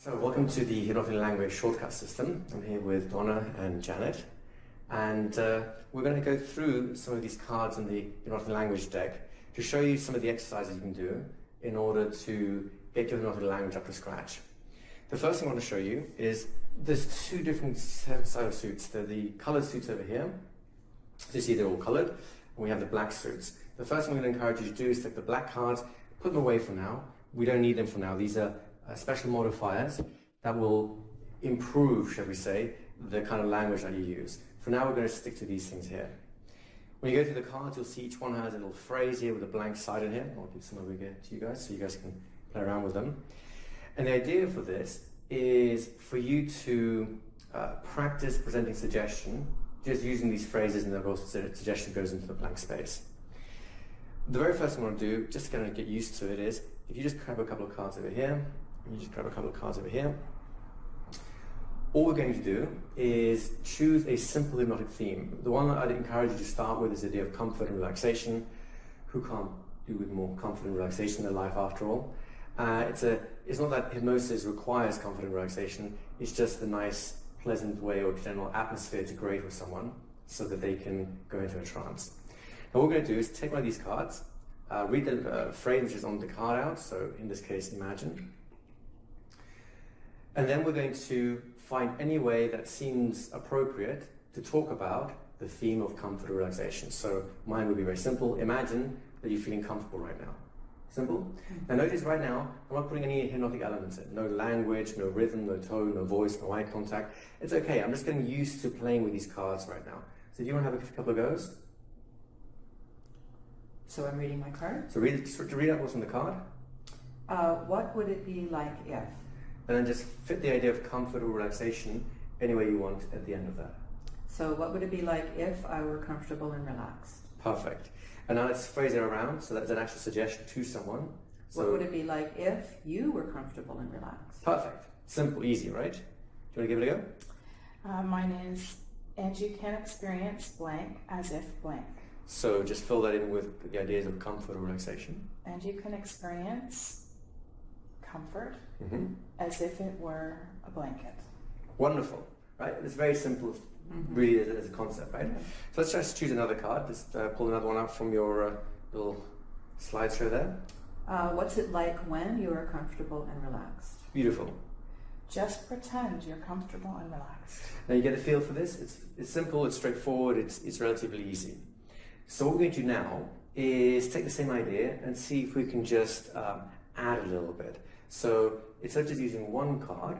So welcome to the Hypnotic Language Shortcut System. I'm here with Donna and Janet, and we're going to go through some of these cards in the Hypnotic Language deck to show you some of the exercises you can do in order to get your hypnotic language up to scratch. The first thing I want to show you is there's two different sets of suits. There are the colored suits over here. You see they're all colored, and we have the black suits. The first thing I'm going to encourage you to do is take the black cards, put them away for now. We don't need them for now. These are special modifiers that will improve, shall we say, the kind of language that you use. For now, we're going to stick to these things here. When you go through the cards, you'll see each one has a little phrase here with a blank side in here. I'll give some over here to you guys so you guys can play around with them. And the idea for this is for you to practice presenting suggestion, just using these phrases, and then also suggestion goes into the blank space. The very first thing I want to do, just to kind of get used to it, is if you just grab a couple of cards over here, and you just grab a couple of cards over here, all we're going to do is choose a simple hypnotic theme. The one that I'd encourage you to start with is the idea of comfort and relaxation. Who can't do with more comfort and relaxation in their life after all? It's not that hypnosis requires comfort and relaxation, it's just a nice, pleasant way or general atmosphere to create with someone so that they can go into a trance. Now what we're going to do is take one of these cards, read the phrase which is on the card out, so in this case, imagine. And then we're going to find any way that seems appropriate to talk about the theme of comfort or relaxation. So mine would be very simple. Imagine that you're feeling comfortable right now. Simple. Now notice right now, I'm not putting any hypnotic elements in. No language, no rhythm, no tone, no voice, no eye contact. It's okay. I'm just getting used to playing with these cards right now. So do you want to have a couple of goes? So I'm reading my card? So read out what's on the card. What would it be like if? And then just fit the idea of comfort or relaxation any way you want at the end of that. So what would it be like if I were comfortable and relaxed? Perfect. And now let's phrase it around so that's an actual suggestion to someone. So, what would it be like if you were comfortable and relaxed? Perfect. Simple, easy, right? Do you want to give it a go? Mine is, and you can experience blank as if blank. So just fill that in with the ideas of comfort or relaxation. And you can experience comfort as if it were a blanket. Wonderful, right? It's very simple, really, as a concept, right? So let's just choose another card. Just pull another one out from your little slideshow there. What's it like when you are comfortable and relaxed? Beautiful. Just pretend you're comfortable and relaxed. Now you get a feel for this. It's simple, it's straightforward, it's relatively easy. So what we're going to do now is take the same idea and see if we can just add a little bit. So instead of just using one card,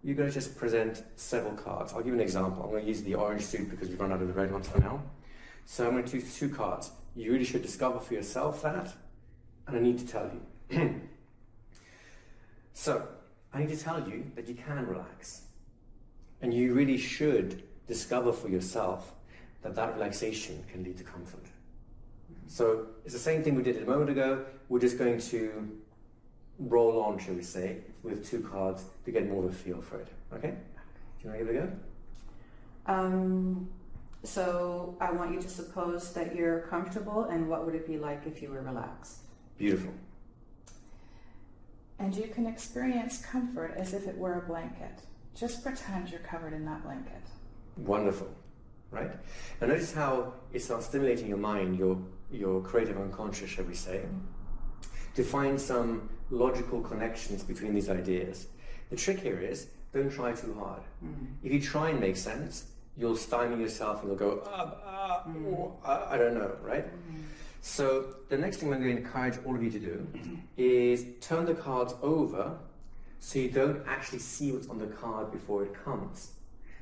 you're going to just present several cards. I'll give you an example. I'm going to use the orange suit because we've run out of the red ones for now. So I'm going to choose two cards. You really should discover for yourself that, and I need to tell you. So I need to tell you that you can relax. And you really should discover for yourself that that relaxation can lead to comfort. So it's the same thing we did a moment ago. We're just going to roll on, shall we say, with two cards to get more of a feel for it. Okay? Do you want to give it a go? So I want you to suppose that you're comfortable, and what would it be like if you were relaxed? Beautiful. And you can experience comfort as if it were a blanket. Just pretend you're covered in that blanket. Wonderful. Right? And notice how it starts stimulating your mind, your creative unconscious, shall we say, to find some logical connections between these ideas. The trick here is, don't try too hard. If you try and make sense, you'll stymie yourself and you'll go, I don't know, right? So the next thing I'm going to encourage all of you to do is turn the cards over so you don't actually see what's on the card before it comes.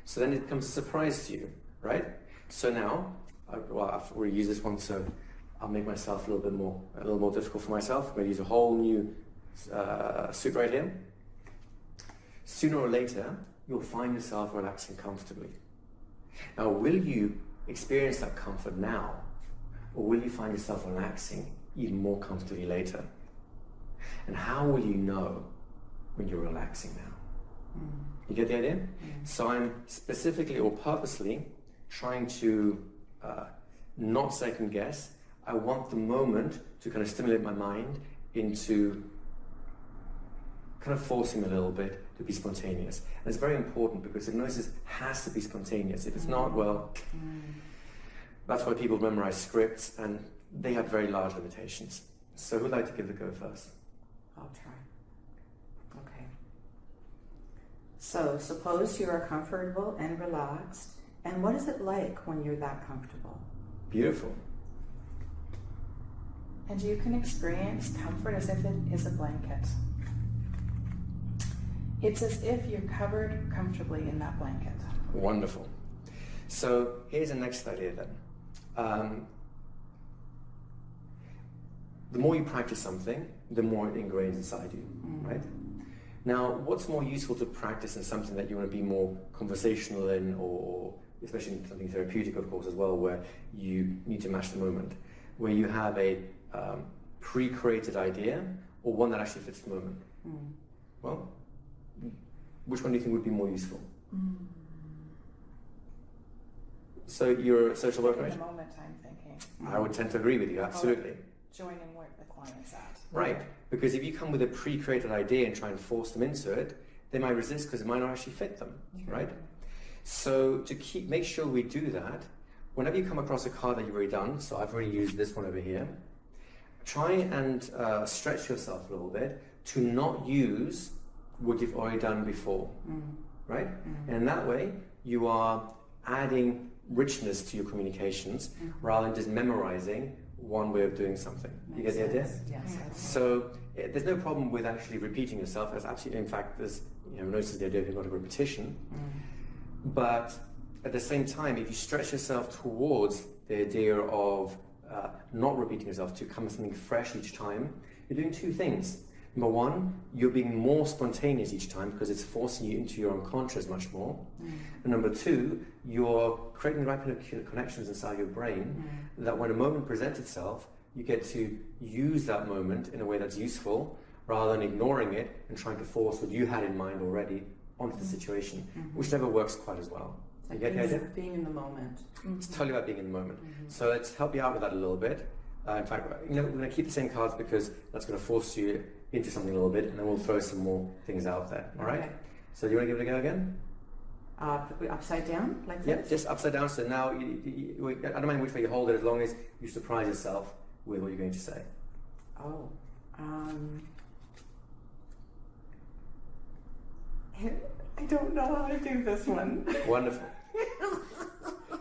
So then it becomes a surprise to you, right? So now, I've already used this one, so I'll make myself a little more difficult for myself. I'm going to use a whole new suit right here. Sooner or later, you'll find yourself relaxing comfortably. Now, will you experience that comfort now, or will you find yourself relaxing even more comfortably later? And how will you know when you're relaxing now? You get the idea? So I'm specifically or purposely trying to not second guess. I want the moment to kind of stimulate my mind into kind of forcing a little bit to be spontaneous. And it's very important because hypnosis has to be spontaneous. If it's not, well, that's why people memorize scripts and they have very large limitations. So who'd like to give it a go first? I'll try. Okay. So suppose you are comfortable and relaxed. And what is it like when you're that comfortable? Beautiful. And you can experience comfort as if it is a blanket. It's as if you're covered comfortably in that blanket. Wonderful. So here's the next idea then. The more you practice something, the more it ingrains inside you, right? Now, what's more useful to practice in something that you want to be more conversational in, or especially in something therapeutic, of course, as well, where you need to match the moment, where you have a pre-created idea or one that actually fits the moment? Well, which one do you think would be more useful? So you're a social worker, right? In the moment, I'm thinking. I would tend to agree with you, absolutely. Joining where the client's at. Right, because if you come with a pre-created idea and try and force them into it, they might resist because it might not actually fit them, right? So to make sure we do that, whenever you come across a card that you've already done, so I've already used this one over here, try and stretch yourself a little bit to not use what you've already done before, right? And in that way, you are adding richness to your communications rather than just memorizing one way of doing something. You get the idea? Yes. So there's no problem with actually repeating yourself. There's absolutely, in fact, there's notice the idea of hypnotic repetition. But at the same time, if you stretch yourself towards the idea of not repeating yourself to come with something fresh each time, you're doing two things. Number one, you're being more spontaneous each time because it's forcing you into your unconscious much more. And number two, you're creating the right kind of connections inside your brain that when a moment presents itself, you get to use that moment in a way that's useful rather than ignoring it and trying to force what you had in mind already onto the situation, which never works quite as well. You get the idea? Being in the moment. It's totally about being in the moment. So let's help you out with that a little bit. In fact, we're going to keep the same cards because that's going to force you into something a little bit, and then we'll throw some more things out there. All right? Okay. So you want to give it a go again? Upside down, like this? Yep, just upside down. So now, I don't mind which way you hold it as long as you surprise yourself with what you're going to say. Oh. I don't know how to do this one. Wonderful.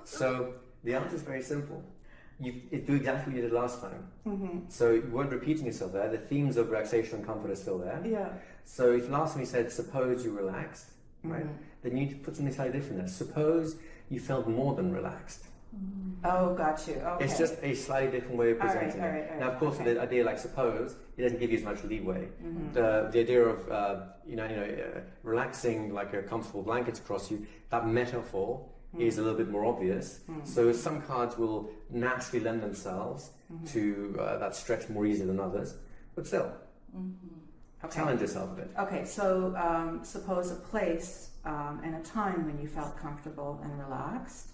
So the answer is very simple. You do exactly what you did last time. So you weren't repeating yourself there. The themes of relaxation and comfort are still there. Yeah. So if last time you said, suppose you relaxed, right? Then you need to put something slightly different there. Suppose you felt more than relaxed. Oh, got you. Okay. It's just a slightly different way of presenting all right, it. Now, of course, okay. the idea like suppose, it doesn't give you as much leeway. The idea of relaxing like a comfortable blanket across you, that metaphor is a little bit more obvious. So some cards will naturally lend themselves to that stretch more easily than others, but still, challenge yourself a bit. Okay, so suppose a place and a time when you felt comfortable and relaxed.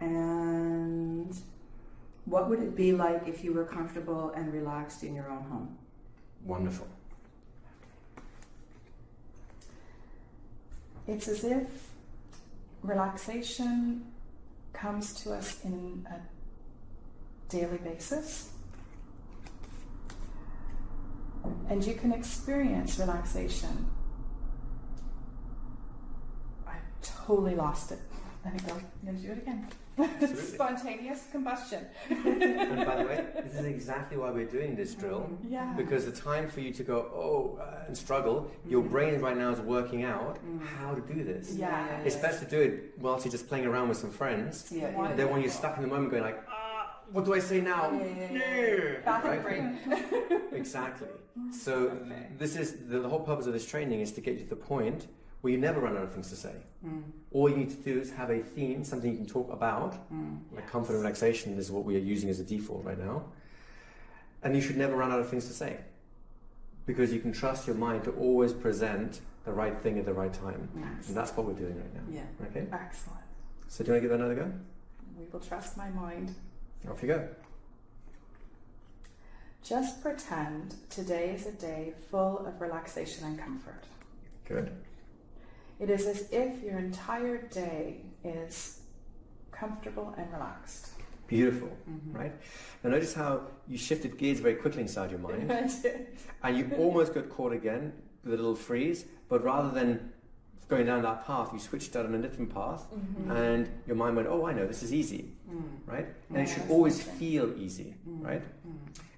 And what would it be like if you were comfortable and relaxed in your own home? Wonderful. It's as if relaxation comes to us in a daily basis. And you can experience relaxation. I totally lost it. Let me go. I'm going to do it again. Spontaneous combustion. And by the way, this is exactly why we're doing this drill. Yeah. Because the time for you to go, and struggle, your brain right now is working out how to do this. Yeah. It's best to do it whilst you're just playing around with some friends. Yeah. Then when you're stuck in the moment going like, what do I say now? Bathroom break. Exactly. So this is the whole purpose of this training is to get you to the point where you never run out of things to say. All you need to do is have a theme, something you can talk about, like comfort and relaxation is what we are using as a default right now. And you should never run out of things to say. Because you can trust your mind to always present the right thing at the right time. Yes. And that's what we're doing right now. Yeah. Okay? Excellent. So do you want to give that another go? We will trust my mind. Off you go. Just pretend today is a day full of relaxation and comfort. Good. It is as if your entire day is comfortable and relaxed. Beautiful, right? Now notice how you shifted gears very quickly inside your mind. I did. And you almost got caught again with a little freeze, but rather than going down that path, you switched out on a different path, and your mind went, oh, I know, this is easy, right? And it should always feel easy, right?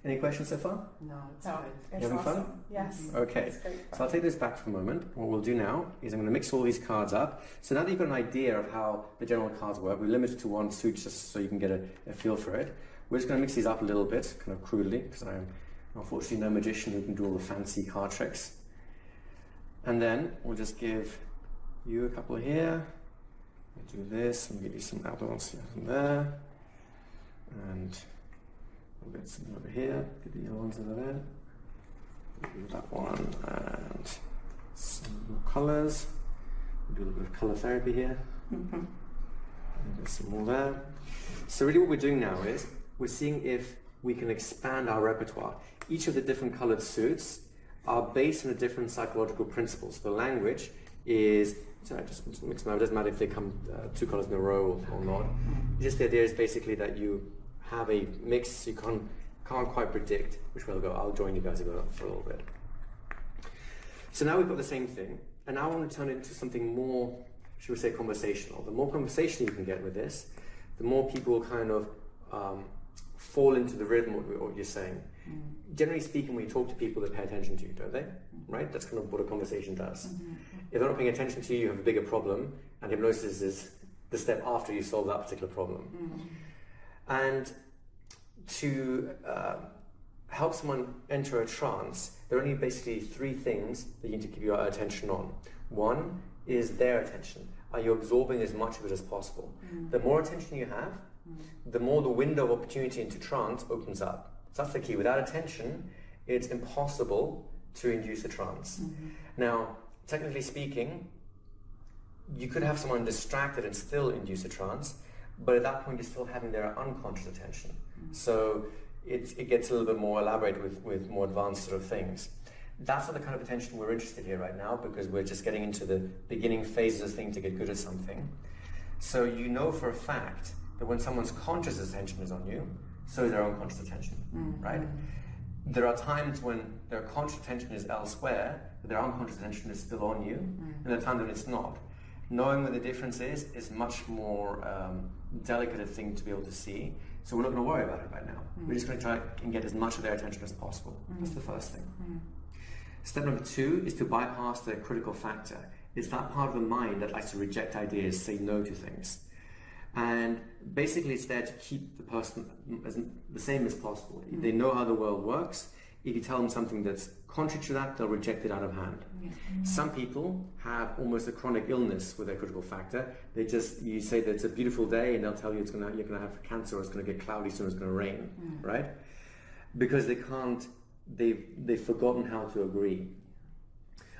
Any questions so far? No, it's No, good. it's You having awesome. fun? Yes. Okay, It's great so fun. I'll take this back for a moment. What we'll do now is I'm going to mix all these cards up. So now that you've got an idea of how the general cards work, we limit it to one suit just so you can get a feel for it. We're just going to mix these up a little bit, kind of crudely, because I am unfortunately no magician who can do all the fancy card tricks. And then we'll just give you a couple here. We'll do this, and give you some other ones here and there. And we'll get some over here, get the other ones over there. We'll do that one, and some more colours. We'll do a little bit of colour therapy here. And there's some more there. So really what we're doing now is, we're seeing if we can expand our repertoire. Each of the different coloured suits are based on a different psychological principles. The language is, so I just mix them up. It doesn't matter if they come two colours in a row or not. Just the idea is basically that you have a mix. You can't quite predict which way they'll go. I'll join you guys for a little bit. So now we've got the same thing, and now I want to turn it into something more, should we say, conversational. The more conversation you can get with this, the more people kind of fall into the rhythm of what you're saying. Generally speaking, when you talk to people, they pay attention to you, don't they? Right? That's kind of what a conversation does. If they're not paying attention to you, you have a bigger problem, and hypnosis is the step after you solve that particular problem. And to help someone enter a trance, there are only basically three things that you need to keep your attention on. One is their attention. Are you absorbing as much of it as possible? The more attention you have, the more the window of opportunity into trance opens up. So that's the key. Without attention, it's impossible to induce a trance. Now, technically speaking, you could have someone distracted and still induce a trance, but at that point you're still having their unconscious attention. So it gets a little bit more elaborate with more advanced sort of things. That's not the kind of attention we're interested in here right now, because we're just getting into the beginning phases of things to get good at something. So you know for a fact that when someone's conscious attention is on you, so is their unconscious attention, right? There are times when their conscious attention is elsewhere, but their unconscious attention is still on you, and there are times when it's not. Knowing what the difference is much more delicate a thing to be able to see. So we're not going to worry about it right now. We're just going to try and get as much of their attention as possible. That's the first thing. Step number 2 is to bypass the critical factor. It's that part of the mind that likes to reject ideas, say no to things. And basically it's there to keep the person as the same as possible. They know how the world works. If you tell them something that's contrary to that, they'll reject it out of hand. Some people have almost a chronic illness with their critical factor. You say that it's a beautiful day and they'll tell you you're going to have cancer, or it's going to get cloudy soon, it's going to rain, right? Because they've forgotten how to agree.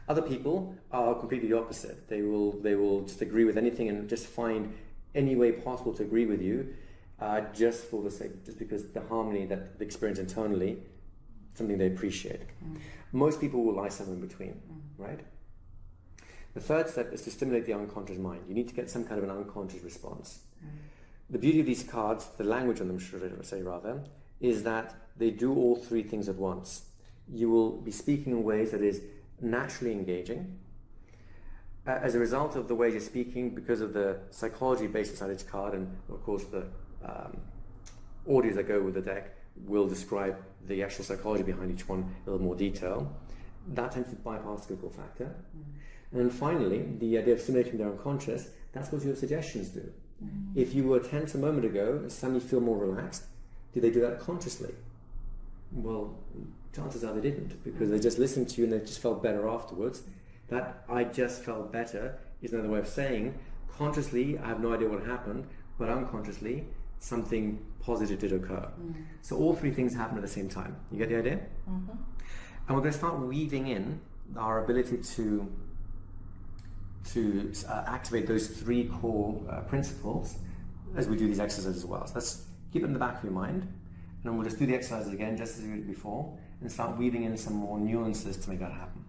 Other people are completely the opposite. They will just agree with anything and just find any way possible to agree with you, just for the sake, just because the harmony that they experience internally, something they appreciate. Most people will lie somewhere in between, right? The third step is to stimulate the unconscious mind. You need to get some kind of an unconscious response. The beauty of these cards, the language on them, should I say rather, is that they do all three things at once. You will be speaking in ways that is naturally engaging. As a result of the way you're speaking, because of the psychology based inside each card, and of course the audios that go with the deck will describe the actual psychology behind each one in a little more detail. That tends to bypass the critical factor. And then finally, the idea of stimulating their unconscious, that's what your suggestions do. If you were tense a moment ago and suddenly feel more relaxed, did they do that consciously? Well, chances are they didn't, because they just listened to you and they just felt better afterwards. That "I just felt better" is another way of saying, consciously, I have no idea what happened, but unconsciously, something positive did occur. So all three things happen at the same time. You get the idea? And we're going to start weaving in our ability to activate those three core principles as we do these exercises as well. So let's keep it in the back of your mind. then we'll just do the exercises again, just as we did before, and start weaving in some more nuances to make that happen.